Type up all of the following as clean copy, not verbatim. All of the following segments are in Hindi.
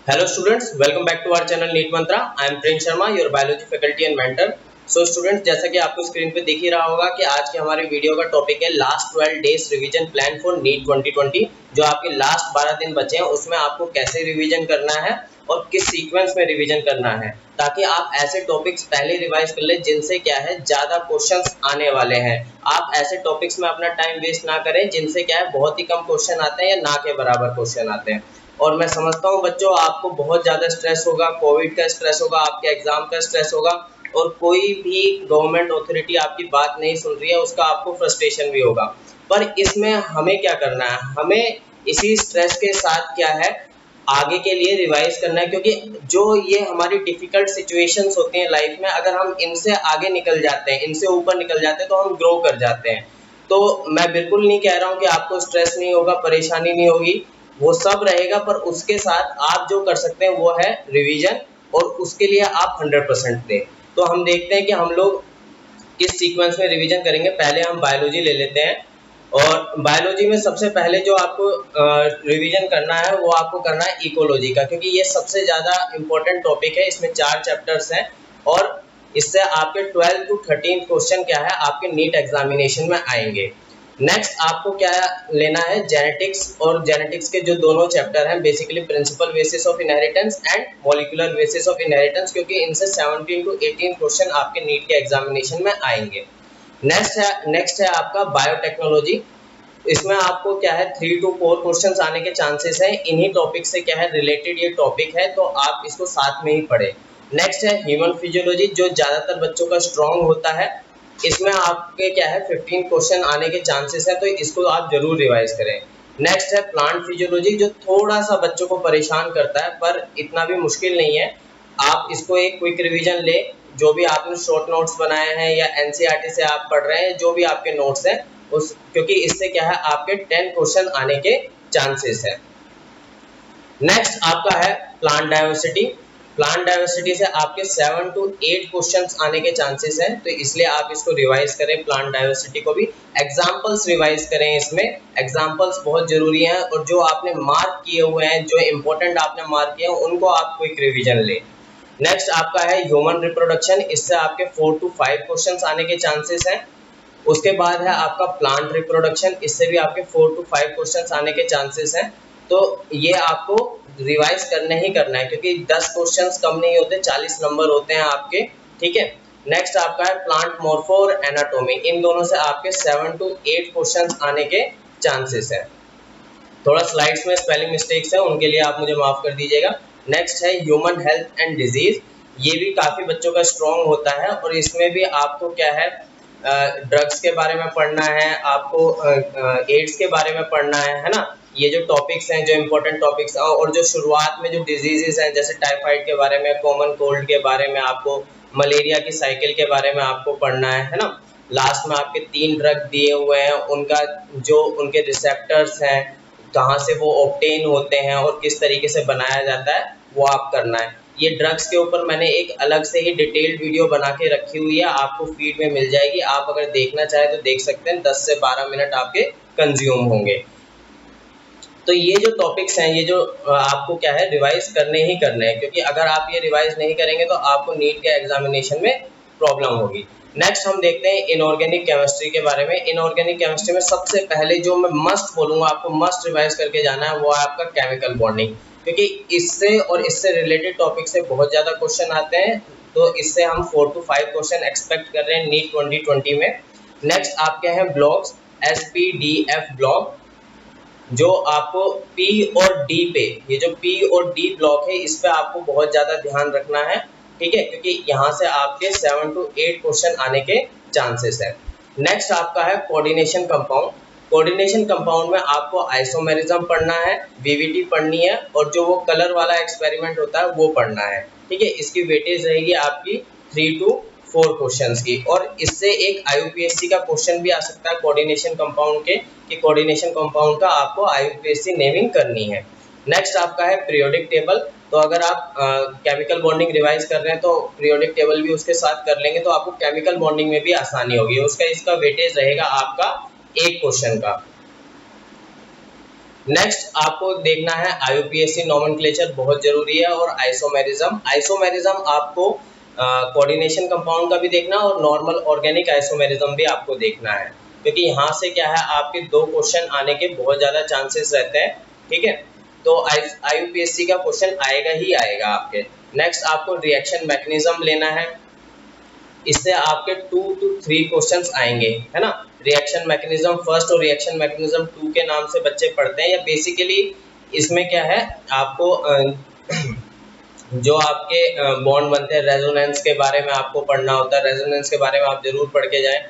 Hello students, welcome back to our channel NEET Mantra. I am Prince Sharma, your biology faculty and mentor. So students, जैसा कि आपको स्क्रीन पे दिख ही रहा होगा कि आज के हमारे वीडियो का टॉपिक है last 12 days revision plan for NEET 2020। जो आपके लास्ट 12 दिन बचे हैं उसमें आपको कैसे रिवीजन करना है और किस सीक्वेंस में रिवीजन करना है, ताकि आप ऐसे टॉपिक्स पहले रिवाइज कर ले जिनसे क्या है ज्यादा क्वेश्चंस आने वाले हैं। आप ऐसे टॉपिक्स में अपना टाइम वेस्ट ना करें जिनसे क्या है बहुत ही कम क्वेश्चन आते हैं या ना के बराबर क्वेश्चन आते हैं। और मैं समझता हूँ बच्चों आपको बहुत ज़्यादा स्ट्रेस होगा, कोविड का स्ट्रेस होगा, आपके एग्जाम का स्ट्रेस होगा और कोई भी गवर्नमेंट अथॉरिटी आपकी बात नहीं सुन रही है, उसका आपको फ्रस्ट्रेशन भी होगा। पर इसमें हमें क्या करना है, हमें इसी स्ट्रेस के साथ क्या है आगे के लिए रिवाइज करना है, क्योंकि जो ये हमारी डिफिकल्ट सिचुएशंस होती हैं लाइफ में, अगर हम इनसे आगे निकल जाते हैं, इनसे ऊपर निकल जाते हैं तो हम ग्रो कर जाते हैं। तो मैं बिल्कुल नहीं कह रहा हूँ कि आपको स्ट्रेस नहीं होगा, परेशानी नहीं होगी, वो सब रहेगा, पर उसके साथ आप जो कर सकते हैं वो है रिवीजन, और उसके लिए आप 100% दें। तो हम देखते हैं कि हम लोग किस सीक्वेंस में रिवीजन करेंगे। पहले हम बायोलॉजी ले लेते हैं, और बायोलॉजी में सबसे पहले जो आपको रिवीजन करना है वो आपको करना है इकोलॉजी का, क्योंकि ये सबसे ज़्यादा इम्पोर्टेंट टॉपिक है। इसमें 4 चैप्टर्स हैं और इससे आपके 12 to 13 क्वेश्चन क्या है आपके नीट एग्जामिनेशन में आएंगे। नेक्स्ट आपको क्या लेना है, जेनेटिक्स, और जेनेटिक्स के जो दोनों चैप्टर हैं basically principle basis of inheritance and molecular basis of inheritance, क्योंकि इनसे 17 to 18 क्वेश्चन आपके नीट के एग्जामिनेशन में आएंगे। नेक्स्ट है आपका बायोटेक्नोलॉजी। इसमें आपको क्या है 3 to 4 क्वेश्चंस आने के चांसेस हैं। इन्हीं टॉपिक से क्या है रिलेटेड ये टॉपिक है, तो आप इसको साथ में ही पढ़ें। नेक्स्ट है ह्यूमन फिजियोलॉजी, जो ज़्यादातर बच्चों का स्ट्रॉन्ग होता है। इसमें आपके क्या है 15 क्वेश्चन आने के चांसेस है, तो इसको आप जरूर रिवाइज करें। नेक्स्ट है प्लांट फिजियोलॉजी, जो थोड़ा सा बच्चों को परेशान करता है पर इतना भी मुश्किल नहीं है। आप इसको एक क्विक रिवीजन ले, जो भी आपने शॉर्ट नोट्स बनाए हैं या एनसीईआरटी से आप पढ़ रहे हैं, जो भी आपके नोट्स हैं उस, क्योंकि इससे क्या है आपके 10 क्वेश्चन आने के चांसेस है। नेक्स्ट आपका है प्लांट डाइवर्सिटी। प्लांट डाइवर्सिटी से आपके 7 to 8 क्वेश्चंस आने के चांसेस हैं, तो इसलिए आप इसको रिवाइज करें। प्लांट डाइवर्सिटी को भी एग्जांपल्स रिवाइज करें, इसमें एग्जांपल्स बहुत जरूरी हैं, और जो आपने मार्क किए हुए हैं, जो इंपॉर्टेंट आपने मार्क किए हैं उनको आप क्विक रिवीजन लें। नेक्स्ट आपका है ह्यूमन रिप्रोडक्शन, इससे आपके 4 to 5 क्वेश्चंस आने के चांसेस हैं। उसके बाद है आपका प्लांट रिप्रोडक्शन, इससे भी आपके 4 to 5 क्वेश्चंस आने के चांसेस हैं। तो ये आपको रिवाइज करना ही करना है, क्योंकि 10 क्वेश्चंस कम नहीं होते, 40 नंबर होते हैं आपके, ठीक है। नेक्स्ट आपका है प्लांट मॉर्फो और एनाटॉमी, इन दोनों से आपके 7 to 8 क्वेश्चंस आने के चांसेस है। थोड़ा स्लाइड्स में स्पेलिंग मिस्टेक्स है, उनके लिए आप मुझे माफ कर दीजिएगा। नेक्स्ट है ह्यूमन हेल्थ एंड डिजीज, ये भी काफ़ी बच्चों का स्ट्रॉन्ग होता है, और इसमें भी आपको क्या है ड्रग्स के बारे में पढ़ना है, आपको एड्स के बारे में पढ़ना है ना। ये जो टॉपिक्स हैं, जो इम्पोर्टेंट टॉपिक्स, और जो शुरुआत में जो डिजीजेस हैं जैसे टाइफाइड के बारे में, कॉमन कोल्ड के बारे में, आपको मलेरिया की साइकिल के बारे में आपको पढ़ना है ना। लास्ट में आपके 3 ड्रग दिए हुए हैं, उनका जो उनके रिसेप्टर्स हैं, कहाँ से वो ऑब्टेन होते हैं और किस तरीके से बनाया जाता है, वो आप करना है। ये ड्रग्स के ऊपर मैंने एक अलग से ही डिटेल्ड वीडियो बना के रखी हुई है, आपको फीड में मिल जाएगी। आप अगर देखना चाहें तो देख सकते हैं, 10 से 12 मिनट आपके कंज्यूम होंगे। तो ये जो टॉपिक्स हैं, ये जो आपको क्या है रिवाइज करने ही करने हैं, क्योंकि अगर आप ये रिवाइज नहीं करेंगे तो आपको नीट के एग्जामिनेशन में प्रॉब्लम होगी। नेक्स्ट हम देखते हैं इनऑर्गेनिक केमिस्ट्री के बारे में। इनऑर्गेनिक केमिस्ट्री में सबसे पहले जो मैं मस्ट बोलूँगा आपको मस्ट रिवाइज करके जाना है, वो है आपका केमिकल बॉन्डिंग, क्योंकि इससे और इससे रिलेटेड टॉपिक से बहुत ज़्यादा क्वेश्चन आते हैं। तो इससे हम 4 to 5 क्वेश्चन एक्सपेक्ट कर रहे हैं नीट 2020 में। नेक्स्ट आपके हैं ब्लॉक्स, SPDF ब्लॉक, जो आपको P और D पे, ये जो P और D ब्लॉक है, इस पे आपको बहुत ज़्यादा ध्यान रखना है, ठीक है, क्योंकि यहाँ से आपके 7 to 8 क्वेश्चन आने के चांसेस है। नेक्स्ट आपका है कोऑर्डिनेशन कंपाउंड। कोऑर्डिनेशन कंपाउंड में आपको आइसोमेरिज्म पढ़ना है, VVT पढ़नी है, और जो वो कलर वाला एक्सपेरिमेंट होता है वो पढ़ना है, ठीक है। इसकी वेटेज रहेगी आपकी 3 to 4 क्वेश्चंस की, और इससे एक IUPAC का क्वेश्चन भी आ सकता है कोऑर्डिनेशन कंपाउंड के, कि कोऑर्डिनेशन कंपाउंड का आपको IUPAC नेमिंग करनी है। नेक्स्ट आपका है पीरियोडिक टेबल। तो अगर आप केमिकल बॉन्डिंग रिवाइज कर रहे हैं तो पीरियोडिक टेबल भी उसके साथ कर लेंगे, तो आपको केमिकल बॉन्डिंग में भी आसानी होगी। उसका इसका वेटेज रहेगा आपका 1 क्वेश्चन का। नेक्स्ट आपको देखना है IUPAC नोमेनक्लेचर बहुत जरूरी है, और आइसोमेरिज्म आपको कोऑर्डिनेशन कंपाउंड का भी देखना और नॉर्मल ऑर्गेनिक आइसोमेरिज्म भी आपको देखना है, क्योंकि यहाँ से क्या है आपके 2 क्वेश्चन आने के बहुत ज़्यादा चांसेस रहते हैं। ठीक है, तो IUPAC का क्वेश्चन आएगा ही आएगा आपके। नेक्स्ट आपको रिएक्शन मैकेनिज्म लेना है, इससे आपके 2 to 3 क्वेश्चंस आएंगे, है ना। रिएक्शन मैकेनिज्म फर्स्ट और रिएक्शन मैकेनिज्म 2 के नाम से बच्चे पढ़ते हैं। या बेसिकली इसमें क्या है आपको जो आपके बॉन्ड बनते हैं, रेजोनेंस के बारे में आपको पढ़ना होता है, रेजोनेंस के बारे में आप जरूर पढ़ के जाएं।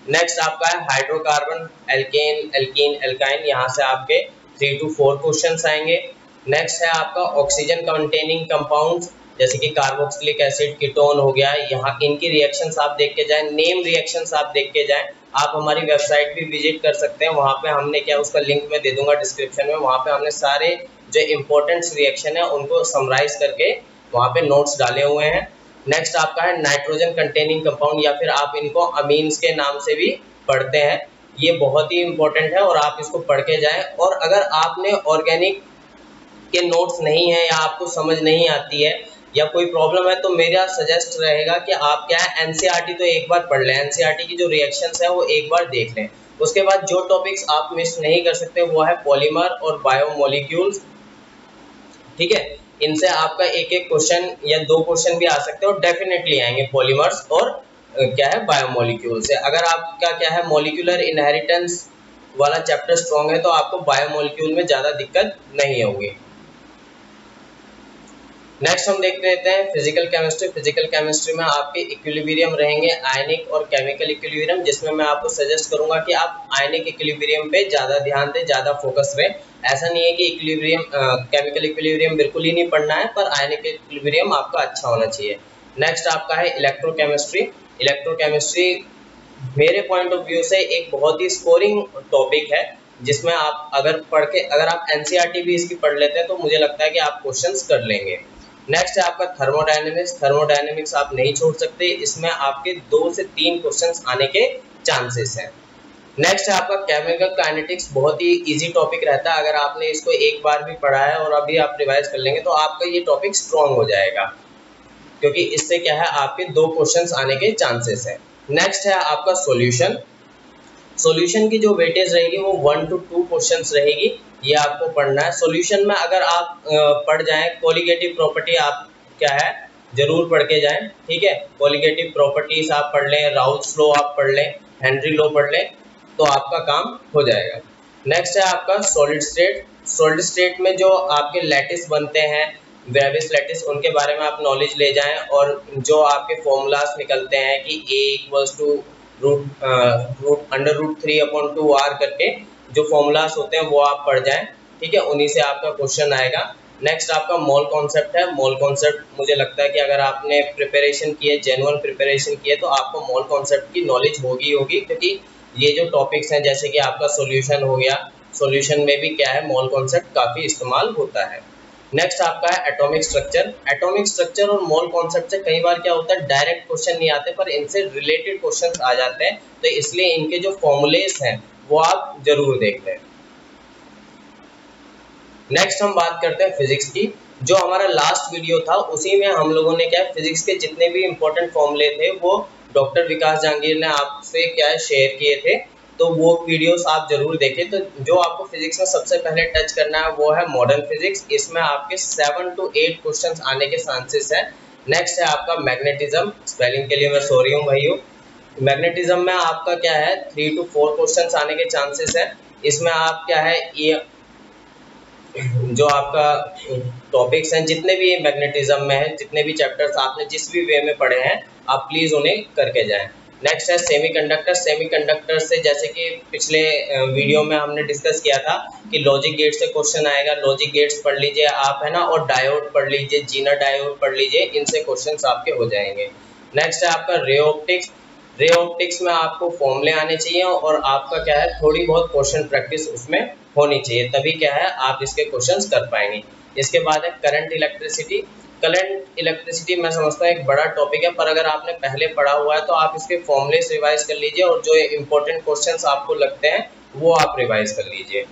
नेक्स्ट आपका है हाइड्रोकार्बन, एल्केन, एल्कीन, एल्काइन, यहाँ से आपके 3 to 4 क्वेश्चंस आएंगे। नेक्स्ट है आपका ऑक्सीजन कंटेनिंग कंपाउंड्स, जैसे कि कार्बोक्सिलिक एसिड, कीटोन हो गया, यहाँ इनकी रिएक्शंस आप देख के जाएं, नेम रिएक्शंस आप देख के जाएं। आप हमारी वेबसाइट भी विजिट कर सकते हैं, वहाँ पे हमने क्या उसका लिंक मैं दे दूंगा डिस्क्रिप्शन में, वहाँ पे हमने सारे जो इम्पोर्टेंट रिएक्शन है उनको समराइज करके वहाँ पे नोट्स डाले हुए हैं। नेक्स्ट आपका है नाइट्रोजन कंटेनिंग कंपाउंड, या फिर आप इनको अमीन्स के नाम से भी पढ़ते हैं। ये बहुत ही इंपॉर्टेंट है और आप इसको पढ़ के जाएं। और अगर आपने ऑर्गेनिक के नोट्स नहीं है या आपको समझ नहीं आती है या कोई प्रॉब्लम है, तो मेरा सजेस्ट रहेगा कि आप क्या है NCERT तो एक बार पढ़ लें, NCERT की जो रिएक्शंस है वो एक बार देख लें। उसके बाद जो टॉपिक्स आप मिस नहीं कर सकते वो है पॉलीमर और बायोमोलिक्यूल्स। ठीक है, इनसे आपका एक एक क्वेश्चन या 2 क्वेश्चन भी आ सकते हैं और डेफिनेटली आएंगे पॉलीमर्स और क्या है बायोमोलिक्यूल से। अगर आपका क्या है मॉलिक्यूलर इनहेरिटेंस वाला चैप्टर स्ट्रॉन्ग है तो आपको बायोमोलिक्यूल में ज़्यादा दिक्कत नहीं होगी। नेक्स्ट हम देख लेते हैं फिजिकल केमिस्ट्री। फिजिकल केमिस्ट्री में आपके इक्विलिब्रियम रहेंगे, आयनिक और केमिकल इक्विलिब्रियम, जिसमें मैं आपको सजेस्ट करूंगा कि आप आयनिक इक्विलिब्रियम पे ज़्यादा ध्यान दें, ज़्यादा फोकस रहे। ऐसा नहीं है कि इक्विलिब्रियम केमिकल इक्विलिब्रियम बिल्कुल ही नहीं पढ़ना है, पर आयनिक इक्विलिब्रियम आपका अच्छा होना चाहिए। नेक्स्ट आपका है इलेक्ट्रोकेमिस्ट्री। इलेक्ट्रोकेमिस्ट्री मेरे पॉइंट ऑफ व्यू से एक बहुत ही स्कोरिंग टॉपिक है, जिसमें आप अगर आप NCERT भी इसकी पढ़ लेते हैं तो मुझे लगता है कि आप क्वेश्चंस कर लेंगे। नेक्स्ट है आपका थर्मोडायनेमिक्स। थर्मोडायनेमिक्स आप नहीं छोड़ सकते, इसमें आपके 2 से 3 क्वेश्चंस आने के चांसेस हैं। नेक्स्ट है आपका केमिकल काइनेटिक्स। बहुत ही इजी टॉपिक रहता है, अगर आपने इसको एक बार भी पढ़ा है और अभी आप रिवाइज कर लेंगे तो आपका ये टॉपिक स्ट्रॉन्ग हो जाएगा, क्योंकि इससे क्या है आपके 2 क्वेश्चंस आने के चांसेस हैं। नेक्स्ट है आपका सॉल्यूशन। सॉल्यूशन की जो वेटेज रहेगी वो 1 to 2 क्वेश्चंस रहेगी, ये आपको पढ़ना है। सॉल्यूशन में अगर आप पढ़ जाएं कोलिगेटिव प्रॉपर्टी, आप क्या है जरूर पढ़ के जाएं। ठीक है, कोलिगेटिव प्रॉपर्टीज आप पढ़ लें, राउल्स लॉ आप पढ़ लें, हेनरी लॉ पढ़ लें, तो आपका काम हो जाएगा। नेक्स्ट है आपका सॉलिड स्टेट। सॉलिड स्टेट में जो आपके लैटिस बनते हैं, वेविस लैटिस, उनके बारे में आप नॉलेज ले जाएं, और जो आपके फॉर्मूलाज निकलते हैं कि A √√3/2r करके जो फॉर्मूलाज होते हैं वो आप पढ़ जाएं। ठीक है, उन्हीं से आपका क्वेश्चन आएगा। नेक्स्ट आपका मोल कॉन्सेप्ट है। मोल कॉन्सेप्ट मुझे लगता है कि अगर आपने प्रिपरेशन की है, जेन्युइन प्रिपरेशन की है, तो आपको मोल कॉन्सेप्ट की नॉलेज होगी, क्योंकि ये जो टॉपिक्स हैं जैसे कि आपका सॉल्यूशन हो गया, सॉल्यूशन में भी क्या है मोल कॉन्सेप्ट काफ़ी इस्तेमाल होता है। नेक्स्ट आपका है एटॉमिक स्ट्रक्चर। एटॉमिक स्ट्रक्चर और मोल कॉन्सेप्ट से कई बार क्या होता है डायरेक्ट क्वेश्चन नहीं आते, पर इनसे रिलेटेड क्वेश्चंस आ जाते हैं, तो इसलिए इनके जो फॉर्मूलेस हैं वो आप जरूर देख लें। नेक्स्ट हम बात करते हैं फिजिक्स की। जो हमारा लास्ट वीडियो था उसी में हम लोगों ने क्या फिजिक्स के जितने भी इंपॉर्टेंट फॉर्मूले थे वो डॉक्टर विकास जहांगीर ने आपसे क्या शेयर किए थे, तो वो वीडियोस आप जरूर देखें। तो जो आपको फिजिक्स में सबसे पहले टच करना है वो है मॉडर्न फिजिक्स। इसमें आपके 7 to 8 क्वेश्चंस आने के चांसेस है। नेक्स्ट है आपका मैग्नेटिज्म। स्पेलिंग के लिए मैं सॉरी हूँ भाइयों। मैग्नेटिज्म में आपका क्या है 3 to 4 क्वेश्चंस आने के चांसेस है। इसमें आप क्या है ये जो आपका टॉपिक्स हैं जितने भी मैग्नेटिज्म में है, जितने भी चैप्टर्स आपने जिस भी वे में पढ़े हैं, आप प्लीज उन्हें करके जाएं। नेक्स्ट है सेमीकंडक्टर। सेमीकंडक्टर से जैसे कि पिछले वीडियो में हमने डिस्कस किया था कि लॉजिक गेट से क्वेश्चन आएगा, लॉजिक गेट्स पढ़ लीजिए आप, है ना, और डायोड पढ़ लीजिए, जीना डायोड पढ़ लीजिए, इनसे क्वेश्चंस आपके हो जाएंगे। नेक्स्ट है आपका रे ऑप्टिक्स। रे ऑप्टिक्स में आपको फॉर्मूले आने चाहिए और आपका क्या है थोड़ी बहुत क्वेश्चन प्रैक्टिस उसमें होनी चाहिए, तभी क्या है आप इसके क्वेश्चंस कर पाएंगे। इसके बाद है करंट इलेक्ट्रिसिटी। करंट इलेक्ट्रिसिटी मैं समझता हूँ एक बड़ा टॉपिक है, पर अगर आपने पहले पढ़ा हुआ है तो आप इसके फॉर्मूले रिवाइज कर लीजिए और जो इंपॉर्टेंट क्वेश्चंस आपको लगते हैं वो आप रिवाइज कर लीजिए।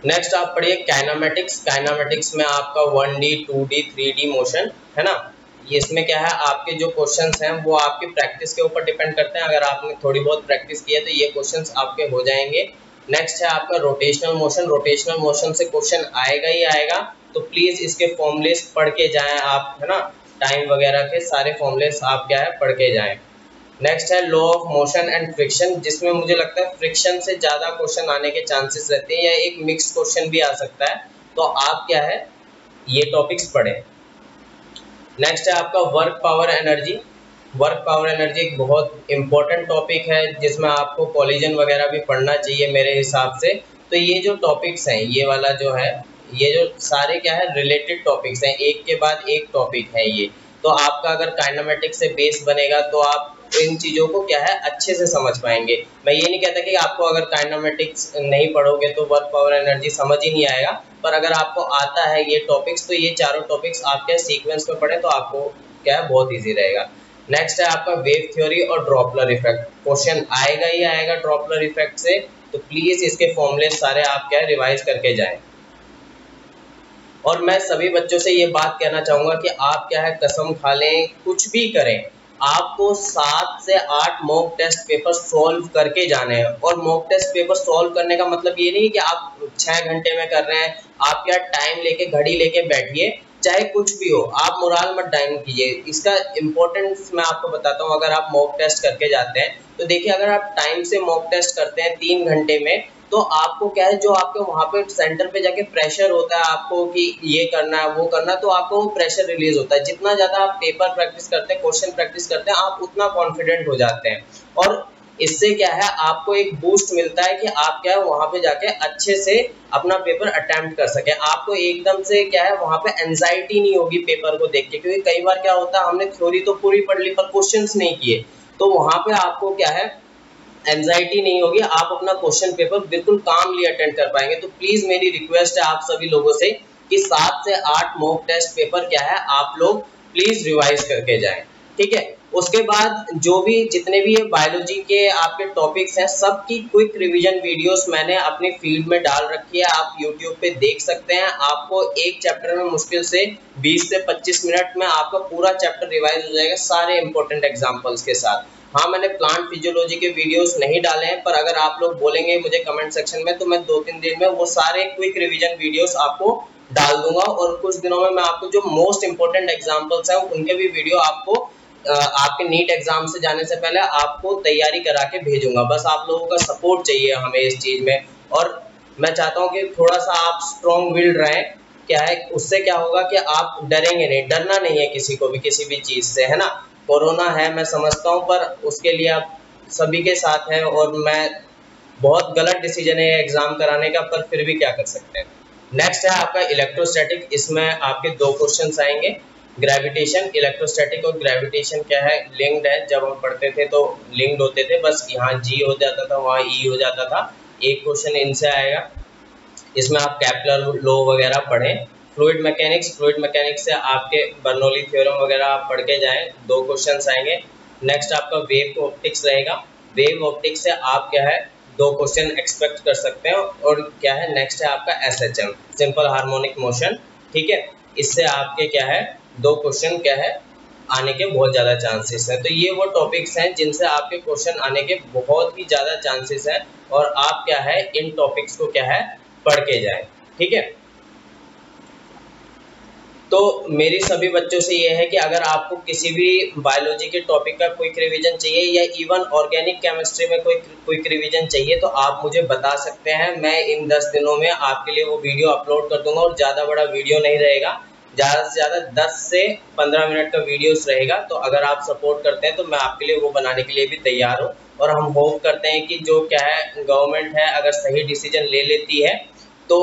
नेक्स्ट आप पढ़िए काइनामेटिक्स। काइनामेटिक्स में आपका 1D 2D 3D मोशन है ना। ये इसमें क्या है, आपके जो क्वेश्चंस हैं वो आपकी प्रैक्टिस के ऊपर डिपेंड करते हैं। अगर आपने थोड़ी बहुत प्रैक्टिस की है तो ये क्वेश्चंस आपके हो जाएंगे। नेक्स्ट है आपका रोटेशनल मोशन। रोटेशनल मोशन से क्वेश्चन आएगा ही आएगा, तो प्लीज इसके फॉर्मूलेस पढ़ के जाएं आप, है ना। टाइम वगैरह के सारे फॉर्मूलेस आप क्या है पढ़ के जाएं। नेक्स्ट है law of motion and friction, जिसमें मुझे लगता है फ्रिक्शन से ज़्यादा क्वेश्चन आने के चांसेस रहते हैं, या एक मिक्स क्वेश्चन भी आ सकता है। तो आप क्या है ये टॉपिक्स पढ़ें। नेक्स्ट है आपका work power energy. Work power energy एक बहुत इंपॉर्टेंट टॉपिक है, जिसमें आपको कॉलिजन वगैरह भी पढ़ना चाहिए मेरे हिसाब से। तो ये जो टॉपिक्स हैं, ये वाला जो है, ये जो सारे क्या है रिलेटेड टॉपिक्स हैं, एक के बाद एक टॉपिक है ये। तो आपका अगर काइनेमेटिक्स से बेस बनेगा तो आप इन चीज़ों को क्या है अच्छे से समझ पाएंगे। मैं ये नहीं कहता कि आपको अगर काइनेमेटिक्स नहीं पढ़ोगे तो वर्क पावर एनर्जी समझ ही नहीं आएगा, पर अगर आपको आता है ये टॉपिक्स तो ये चारों टॉपिक्स आप क्या सीक्वेंस में पढ़ें तो आपको क्या है बहुत ईजी रहेगा। नेक्स्ट है आपका वेव थ्योरी और ड्रॉपलर इफेक्ट। क्वेश्चन आएगा ही आएगा ड्रॉपलर इफेक्ट से, तो प्लीज इसके फॉर्मूले सारे आप क्या रिवाइज करके जाएं। और मैं सभी बच्चों से ये बात कहना चाहूँगा कि आप क्या है कसम खा लें, कुछ भी करें, आपको 7 से 8 मॉक टेस्ट पेपर सॉल्व करके जाने हैं। और मॉक टेस्ट पेपर सॉल्व करने का मतलब ये नहीं कि आप 6 घंटे में कर रहे हैं। आप क्या टाइम लेके घड़ी लेके बैठिए, चाहे कुछ भी हो, आप मोराल मत डाउन कीजिए। इसका इम्पोर्टेंस मैं आपको बताता हूँ। अगर आप मॉक टेस्ट करके जाते हैं तो देखिए, अगर आप टाइम से मॉक टेस्ट करते हैं 3 घंटे में, तो आपको क्या है जो आपके वहाँ पे सेंटर पे जाके प्रेशर होता है आपको कि ये करना है वो करना है, तो आपको वो प्रेशर रिलीज होता है। जितना ज़्यादा आप पेपर प्रैक्टिस करते हैं, क्वेश्चन प्रैक्टिस करते हैं, आप उतना कॉन्फिडेंट हो जाते हैं। और इससे क्या है आपको एक बूस्ट मिलता है कि आप क्या है वहाँ पे जाके अच्छे से अपना पेपर अटेम्प्ट कर सके। आपको एकदम से क्या है वहाँ पे एंजाइटी नहीं होगी पेपर को देख के, क्योंकि कई बार क्या होता है हमने थ्योरी तो पूरी पढ़ ली पर क्वेश्चंस नहीं किए, तो वहाँ पे आपको क्या है एंजाइटी नहीं होगी, आप अपना क्वेश्चन पेपर बिल्कुल कामली अटेंड कर पाएंगे। तो प्लीज मेरी रिक्वेस्ट है आप सभी लोगों से कि 7 से 8 मॉक टेस्ट पेपर क्या है आप लोग प्लीज रिवाइज करके जाएं, ठीक है। उसके बाद जो भी जितने भी ये बायोलॉजी के आपके टॉपिक्स हैं, सबकी क्विक रिवीजन वीडियोस मैंने अपनी फील्ड में डाल रखी है, आप यूट्यूब पे देख सकते हैं। आपको एक चैप्टर में मुश्किल से 20 से 25 मिनट में आपका पूरा चैप्टर रिवाइज हो जाएगा सारे इंपॉर्टेंट एग्जाम्पल्स के साथ। हाँ, मैंने प्लांट फिजियोलॉजी के वीडियोस नहीं डाले हैं, पर अगर आप लोग बोलेंगे मुझे कमेंट सेक्शन में तो मैं 2-3 दिन में वो सारे क्विक रिवीजन वीडियोस आपको डाल दूंगा। और कुछ दिनों में मैं आपको जो मोस्ट इंपोर्टेंट एग्जांपल्स हैं उनके भी वीडियो आपको आपके नीट एग्जाम से जाने से पहले आपको तैयारी करा के भेजूंगा। बस आप लोगों का सपोर्ट चाहिए हमें इस चीज में। और मैं चाहता हूँ कि थोड़ा सा आप स्ट्रॉन्ग विल्ड रहें। क्या है उससे क्या होगा कि आप डरेंगे नहीं, डरना नहीं है किसी को भी किसी भी चीज से, है ना। कोरोना है मैं समझता हूँ, पर उसके लिए आप सभी के साथ हैं, और मैं बहुत गलत डिसीजन है एग्जाम कराने का, पर फिर भी क्या कर सकते हैं। नेक्स्ट है आपका इलेक्ट्रोस्टैटिक। इसमें आपके 2 क्वेश्चंस आएंगे। ग्रेविटेशन, इलेक्ट्रोस्टैटिक और ग्रेविटेशन क्या है लिंक्ड है। जब हम पढ़ते थे तो लिंक्ड होते थे, बस यहाँ जी हो जाता था वहाँ ई हो जाता था। एक क्वेश्चन इनसे आएगा, इसमें आप कैपलर लॉ वगैरह पढ़ें। फ्लूइड मैकेनिक्स, फ्लूइड मैकेनिक्स से आपके बर्नौली थ्योरम वगैरह आप पढ़ के जाएं, 2 क्वेश्चंस आएंगे। नेक्स्ट आपका वेव ऑप्टिक्स रहेगा। वेव ऑप्टिक्स से आप क्या है 2 क्वेश्चन एक्सपेक्ट कर सकते हैं। और क्या है नेक्स्ट है आपका एसएचएम, सिंपल हार्मोनिक मोशन, ठीक है। इससे आपके क्या है 2 क्वेश्चन क्या है आने के बहुत ज़्यादा चांसेस हैं। तो ये वो टॉपिक्स हैं जिनसे आपके क्वेश्चन आने के बहुत ही ज़्यादा चांसेस हैं, और आप क्या है इन टॉपिक्स को क्या है पढ़ के जाएं, ठीक है। तो मेरी सभी बच्चों से ये है कि अगर आपको किसी भी बायोलॉजी के टॉपिक का क्विक रिवीजन चाहिए, या इवन ऑर्गेनिक केमिस्ट्री में कोई क्विक रिवीजन चाहिए, तो आप मुझे बता सकते हैं। मैं इन 10 दिनों में आपके लिए वो वीडियो अपलोड कर दूंगा। और ज़्यादा बड़ा वीडियो नहीं रहेगा, ज़्यादा से ज़्यादा 10 से 15 मिनट का वीडियोस रहेगा। तो अगर आप सपोर्ट करते हैं तो मैं आपके लिए वो बनाने के लिए भी तैयार हूँ। और हम होप करते हैं कि जो क्या है गवर्नमेंट है अगर सही डिसीजन ले लेती है तो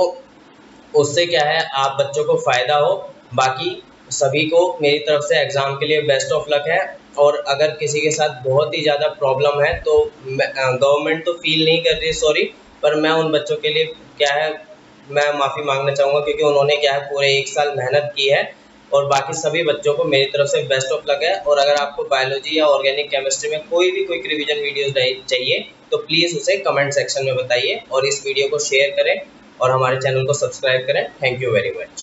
उससे क्या है आप बच्चों को फ़ायदा हो। बाकी सभी को मेरी तरफ से एग्ज़ाम के लिए बेस्ट ऑफ लक है। और अगर किसी के साथ बहुत ही ज़्यादा प्रॉब्लम है तो गवर्नमेंट तो फील नहीं कर रही सॉरी, पर मैं उन बच्चों के लिए क्या है मैं माफ़ी मांगना चाहूँगा, क्योंकि उन्होंने क्या है पूरे 1 साल मेहनत की है। और बाकी सभी बच्चों को मेरी तरफ से बेस्ट ऑफ लक है। और अगर आपको बायोलॉजी या ऑर्गेनिक केमिस्ट्री में कोई भी क्विक रिवीजन वीडियोस चाहिए तो प्लीज़ उसे कमेंट सेक्शन में बताइए और इस वीडियो को शेयर करें। और हमारे चैनल को सब्सक्राइब करें। Thank you very much.